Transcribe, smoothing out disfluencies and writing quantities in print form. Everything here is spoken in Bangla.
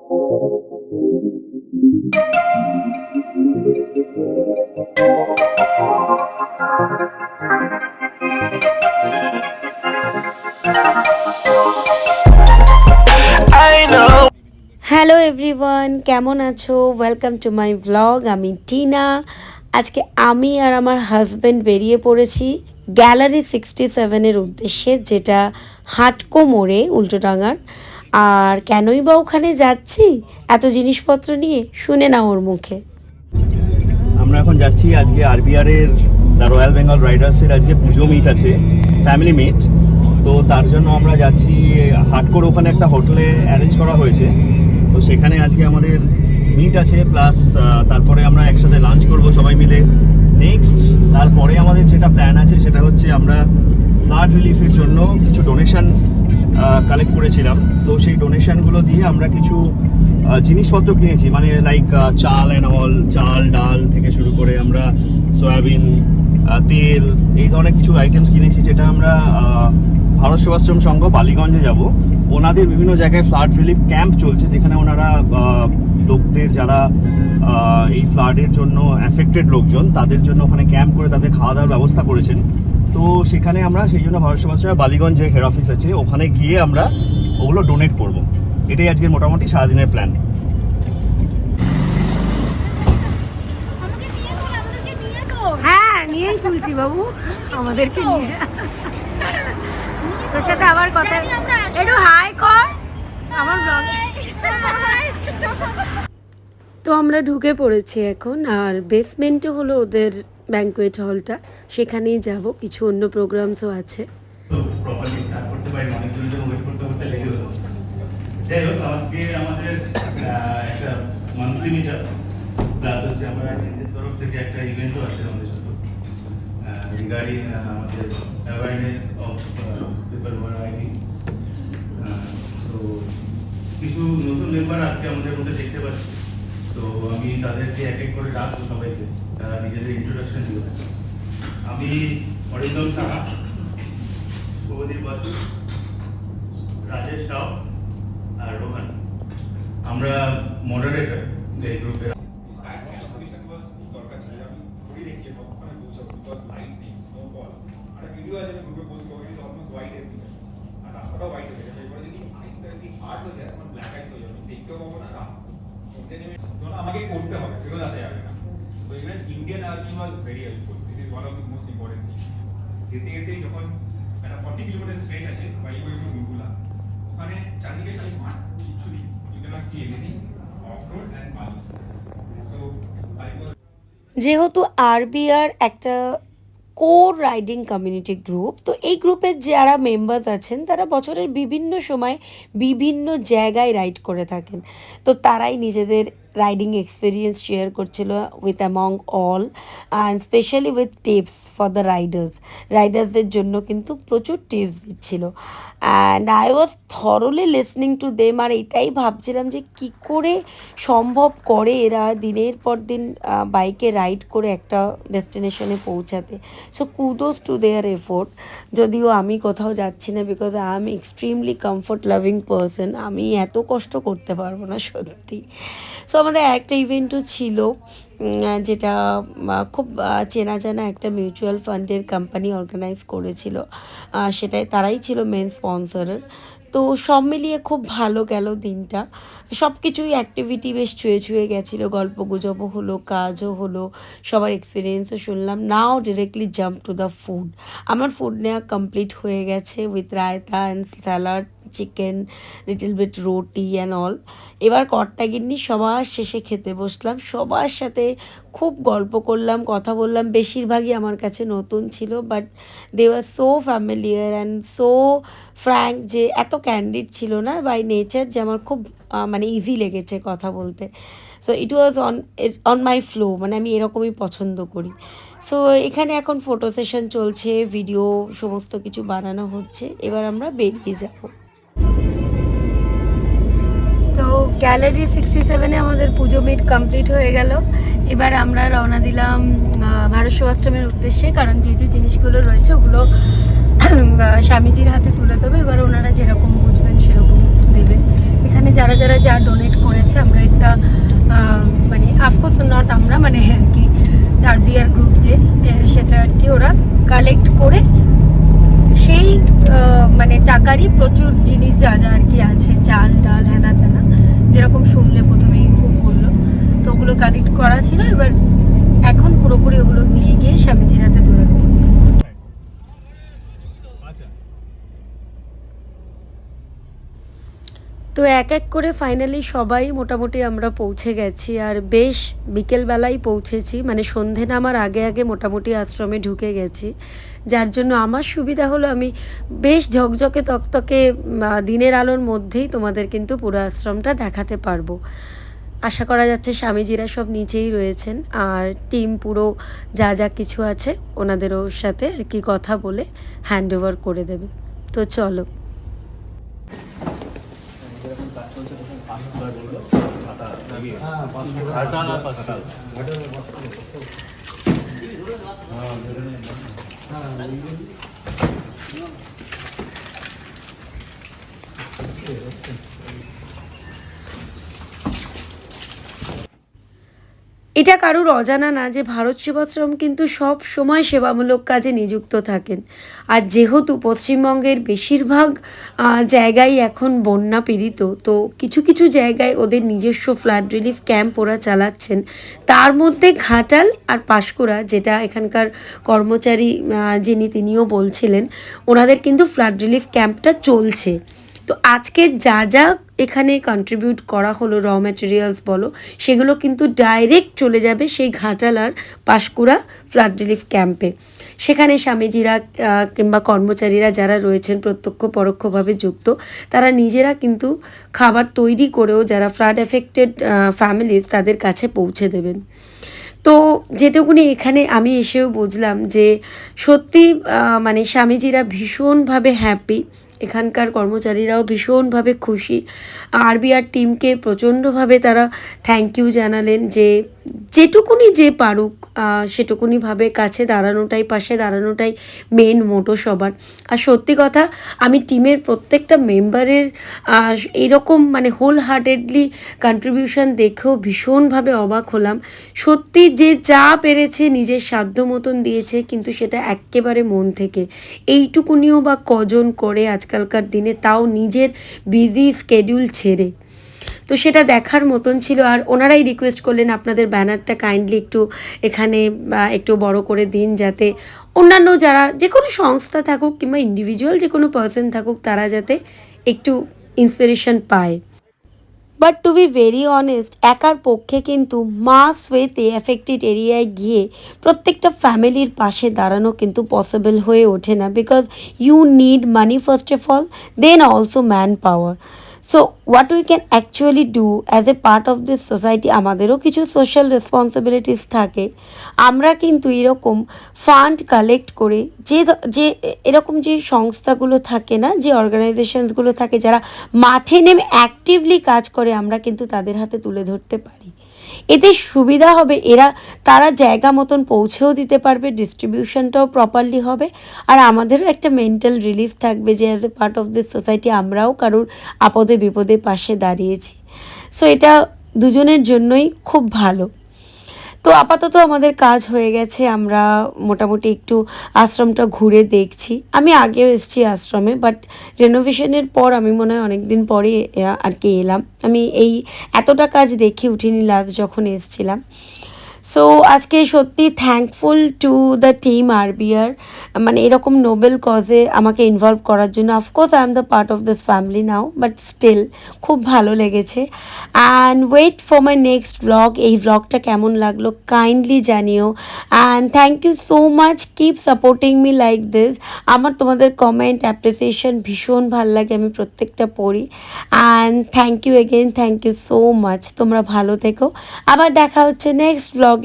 হ্যালো এভরিওয়ান, কেমন আছো? Welcome to my vlog. আমি টিনা। আজকে আমি আর আমার হাজব্যান্ড বেরিয়ে পড়েছি গ্যালারি 67-এর উদ্দেশ্যে, যেটা হাটকো মোড়ে, উল্টোডাঙার। আর কেনই বা ওখানে যাচ্ছি এত জিনিসপত্র নিয়ে, শুনে নাও ওর মুখে। আমরা এখন যাচ্ছি আজকে আরবিআর এর দ্য রয়্যাল বেঙ্গল রাইডার্সের আজকে পুজো মিট আছে, ফ্যামিলি মিট। তো তার জন্য আমরা যাচ্ছি হাটকোর, ওখানে একটা হোটেলে অ্যারেঞ্জ করা হয়েছে। তো সেখানে আজকে আমাদের মিট আছে, প্লাস তারপরে আমরা একসাথে লাঞ্চ করব সবাই মিলে। নেক্সট তারপরে আমাদের যেটা প্ল্যান আছে সেটা হচ্ছে আমরা ফ্লাড রিলিফের জন্য কিছু ডোনেশন কালেক্ট করেছিলাম। তো সেই ডোনেশনগুলো দিয়ে আমরা কিছু জিনিসপত্র কিনেছি, মানে লাইক চাল অ্যান্ড অল, চাল ডাল থেকে শুরু করে আমরা সয়াবিন, তেল, এই ধরনের কিছু আইটেমস কিনেছি, যেটা আমরা ভারত সেবাশ্রম সংঘ বালিগঞ্জে যাব। ওনাদের বিভিন্ন জায়গায় ফ্লাড রিলিফ ক্যাম্প চলছে, যেখানে ওনারা লোকদের, যারা এই ফ্লাডের জন্য অ্যাফেক্টেড লোকজন, তাদের জন্য ওখানে ক্যাম্প করে তাদের খাওয়া দাওয়ার ব্যবস্থা করেছেন। তো সেখানে আমরা সেই জন্য ভারত সেবাশ্রমের বালিগঞ্জে হেড অফিস আছে, ওখানে গিয়ে আমরা ওগুলো ডোনেট করব। এটাই আজকের মোটামুটি সারাদিনের প্ল্যান। হ্যাঁ, নিয়েই তুলছি বাবু, আমাদেরকে নিয়ে। তোর সাথে আবার কথা, একটু হাই কর আমার ব্লগে। তো আমরা ঢুকে পড়েছি এখন, আর বেসমেন্টে হলো ওদের ব্যাঙ্কোয়েট হলটা, সেখানেই যাব। কিছু অন্য প্রোগ্রামসও আছে। যাই হোক, আজকে আমাদের একটা মান্থলি মিটার প্লাস হচ্ছে আমরা নিজের তরফ থেকে একটা ইভেন্টও আসছে আমাদের সাথে রিগার্ডিং আমাদের awareness of people who are writing. তো কিছু নতুন মেম্বার আজকে আমাদের মধ্যে দেখতে পাচ্ছি। তো আমি তাদেরকে এক এক করে ডাকবো সবাইকে, তারা নিজেদের ইন্ট্রোডাকশন দিবে। আমি অরিন্দম সাহা, শুভদীপ বাসু, রাজেশ সাউ আর রোহান, আমরা মডারেটর এই গ্রুপের। আমাকে করতে হবে, ফেরত আসা যাবে না। তো even Indian army was very helpful. This is one of the most important thing. যেতে যেতে যখন একটা 40 কিলোমিটার স্ট্রেচ আছে বাই ওয়ে টু গুলগুলা, ওখানে চারদিকে খালি মাঠ, কিচ্ছু নেই, you can not see anything, off road and বালি। সো যেহেতু আরবিআর একটা কোর রাইডিং কমিউনিটি গ্রুপ, তো এই গ্রুপের যারা মেম্বার্স আছেন তারা বছরের বিভিন্ন সময় বিভিন্ন জায়গায় রাইড করে থাকেন। তো তারাই নিজেদের রাইডিং এক্সপিরিয়েন্স শেয়ার করছিল with among all, and specially with tips for the রাইডার্সদের জন্য কিন্তু প্রচুর টিপস দিচ্ছিল। And I was thoroughly listening to them. আর এটাই ভাবছিলাম যে কী করে সম্ভব করে এরা দিনের পর দিন বাইকে রাইড করে একটা ডেস্টিনেশনে পৌঁছাতে। So kudos to their effort. যদিও আমি কোথাও যাচ্ছি না, because I am extremely comfort loving person, আমি এত কষ্ট করতে পারবো না সত্যি। সো আমাদের একটা ইভেন্টও ছিল, যেটা খুব চেনা জানা একটা মিউচুয়াল ফান্ডের কোম্পানি অর্গানাইজ করেছিল, সেটাই তারাই ছিল মেন স্পন্সরার। তো সব মিলিয়ে খুব ভালো গেল দিনটা। সব কিছুই অ্যাক্টিভিটি বেশ ছুঁয়ে ছুঁয়ে গেছিলো, গল্প গুজবও হলো, কাজও হলো, সবার এক্সপিরিয়েন্সও শুনলাম। Now directly jump to the food. আমার ফুড নেওয়া কমপ্লিট হয়ে গেছে with raita and salad, chicken, little bit roti and all. এবার কর্তাগিন্নি সবার শেষে খেতে বসলাম, সবার সাথে খুব গল্প করলাম, কথা বললাম। বেশিরভাগই আমার কাছে নতুন ছিল, but they were so familiar and so frank, যে এত ক্যান্ডিড ছিল না বাই নেচার, যে আমার খুব মানে ইজি লেগেছে কথা বলতে। So it was on my flow, মানে আমি এরকমই পছন্দ করি। সো এখানে এখন ফটো সেশন চলছে, ভিডিও সমস্ত কিছু বানানো হচ্ছে। এবার আমরা বেরিয়ে যাব। তো গ্যালারি 67-এ আমাদের পুজো মিট কমপ্লিট হয়ে গেল। এবার আমরা রওনা দিলাম ভারত সেবাশ্রমের উদ্দেশ্যে, কারণ যে যে জিনিসগুলো রয়েছে ওগুলো স্বামীজির হাতে তুলে দেবে। এবার ওনারা যেরকম বুঝবেন সেরকম দেবেন। এখানে এখানে যারা যারা যা ডোনেট করেছে আমরা একটা মানে অফকোর্স নট আমরা মানে আর কি আরবিআর গ্রুপ যে সেটা আর কি ওরা কালেক্ট করে সেই মানে টাকারই প্রচুর জিনিস যা যা আর কি আছে, চাল ডাল হেনা তেনা যেরকম শুনলে প্রথমেই খুব বললো, তো ওগুলো কালেক্ট করা ছিল। এবার এখন পুরোপুরি ওগুলো নিয়ে গিয়ে স্বামীজির হাতে তুলে দেবো। তো এক এক করে ফাইনালি সবাই মোটামুটি আমরা পৌঁছে গেছি, আর বেশ বিকেলবেলায় পৌঁছেছি, মানে সন্ধে নামার আগে আগে মোটামুটি আশ্রমে ঢুকে গেছি, যার জন্য আমার সুবিধা হলো আমি বেশ ঝকঝকে তকতকে দিনের আলোর মধ্যেই তোমাদের কিন্তু পুরো আশ্রমটা দেখাতে পারবো। আশা করা যাচ্ছে স্বামীজিরা সব নিচেই রয়েছেন, আর টিম পুরো যা যা কিছু আছে ওনাদেরও সাথে আর কি কথা বলে হ্যান্ড ওভার করে দেবে। তো চলো। এটা কারুর অজানা না যে ভারত সেবাশ্রম কিন্তু সব সময় সেবামূলক কাজে নিযুক্ত থাকেন। আর যেহেতু পশ্চিমবঙ্গের বেশিরভাগ জায়গায় এখন বন্যা পীড়িত, তো কিছু কিছু জায়গায় ওদের নিজস্ব ফ্লাড রিলিফ ক্যাম্প ওরা চালাচ্ছেন। তার মধ্যে ঘাটাল আর পাঁশকুড়া, যেটা এখানকার কর্মচারী যিনি তিনিও বলছিলেন, ওনাদের কিন্তু ফ্লাড রিলিফ ক্যাম্পটা চলছে। তো আজকে যা যা এখানে কন্ট্রিবিউট করা হলো র ম্যাটেরিয়ালস বলো, সেগুলো কিন্তু ডাইরেক্ট চলে যাবে সেই ঘাটাল আর পাঁশকুড়া ফ্লাড রিলিফ ক্যাম্পে। সেখানে স্বামীজিরা কিংবা কর্মচারীরা যারা রয়েছেন প্রত্যক্ষ পরোক্ষভাবে যুক্ত, তারা নিজেরা কিন্তু খাবার তৈরি করেও যারা ফ্লাড এফেক্টেড ফ্যামিলিজ তাদের কাছে পৌঁছে দেবেন। তো যেটুকুনি এখানে আমি এসেও বুঝলাম যে সত্যি মানে স্বামীজিরা ভীষণভাবে হ্যাপি, এখানকার কর্মচারীরাও ভীষণভাবে খুশি। আরবিআর টিমকে প্রচণ্ডভাবে তারা থ্যাংক ইউ জানালেন যে যেটুকুনি যে পারুক সেটুকুনিভাবে কাছে দাঁড়ানোটাই, পাশে দাঁড়ানোটাই মেন মোটো সবার। আর সত্যি কথা, আমি টিমের প্রত্যেকটা মেম্বারের এরকম মানে হোল হার্টেডলি কন্ট্রিবিউশন দেখেও ভীষণভাবে অবাক হলাম। সত্যি যে যা পেরেছে নিজের সাধ্য মতন দিয়েছে, কিন্তু সেটা এক্কেবারে মন থেকে। এইটুকুনিও বা কজন করে আজকালকার দিনে, তাও নিজের বিজি স্কেডিউল ছেড়ে। তো সেটা দেখার মতন ছিল। আর ওনারাই রিকোয়েস্ট করলেন আপনাদের ব্যানারটা কাইন্ডলি একটু এখানে একটু বড় করে দিন, যাতে অন্যান্য যারা যে কোনো সংস্থা থাকুক কিংবা ইন্ডিভিজুয়াল যে কোনো পার্সন থাকুক, তারা যাতে একটু ইন্সপিরেশন পায়। But to be very honest, একার পক্ষে কিন্তু মাস ওয়েতে এফেক্টেড এরিয়ায় গিয়ে প্রত্যেকটা ফ্যামিলির পাশে দাঁড়ানো কিন্তু পসিবল হয়ে ওঠে না, because you need money first of all, then also man power. So what we can actually do as a part of this society, আমাদেরও কিছু সোশ্যাল রেসপন্সিবিলিটিস থাকে। আমরা কিন্তু এরকম ফান্ড কালেক্ট করে যে এরকম যে সংস্থাগুলো থাকে না, যে অর্গানাইজেশনসগুলো থাকে যারা মাঠে নেমে অ্যাক্টিভলি কাজ করে, আমরা কিন্তু তাদের হাতে তুলে ধরতে পারি। এতে সুবিধা হবে, তারা জায়গা মতন পৌঁছেও দিতে পারবে, ডিস্ট্রিবিউশনটাও প্রপারলি হবে, আর আমাদেরও একটা মেন্টাল রিলিফ থাকবে যে as a part of this society আমরাও কারোর আপদে বিপদে পাশে দাঁড়িয়েছি। সো এটা দুজনের জন্যই খুব ভালো। তো আপাতত আমাদের কাজ হয়ে গেছে, আমরা মোটামুটি একটু আশ্রমটা ঘুরে দেখছি। আমি আগেও এসেছি আশ্রমে, বাট রেনোভেশনের পর আমি মনে হয় অনেক দিন পরে আর কি এলাম। আমি এই এতটা কাজ দেখে উঠিনি লাস্ট যখন এসেছিলাম। সো আজকে সত্যি thankful to the team RBR, মানে এরকম নোবেল কজে আমাকে ইনভলভ করার জন্য। Of course I am the part of this family now, but still খুব ভালো লেগেছে। And wait for my next blog. এই ব্লগটা কেমন লাগলো কাইন্ডলি জানিও। And thank you so much, keep supporting me like this. আমার তোমাদের কমেন্ট অ্যাপ্রিসিয়েশন ভীষণ ভালো লাগে, আমি প্রত্যেকটা পড়ি। And thank you again, thank you so much. তোমরা ভালো থেকো, আবার দেখা হচ্ছে নেক্সট ব্লগে।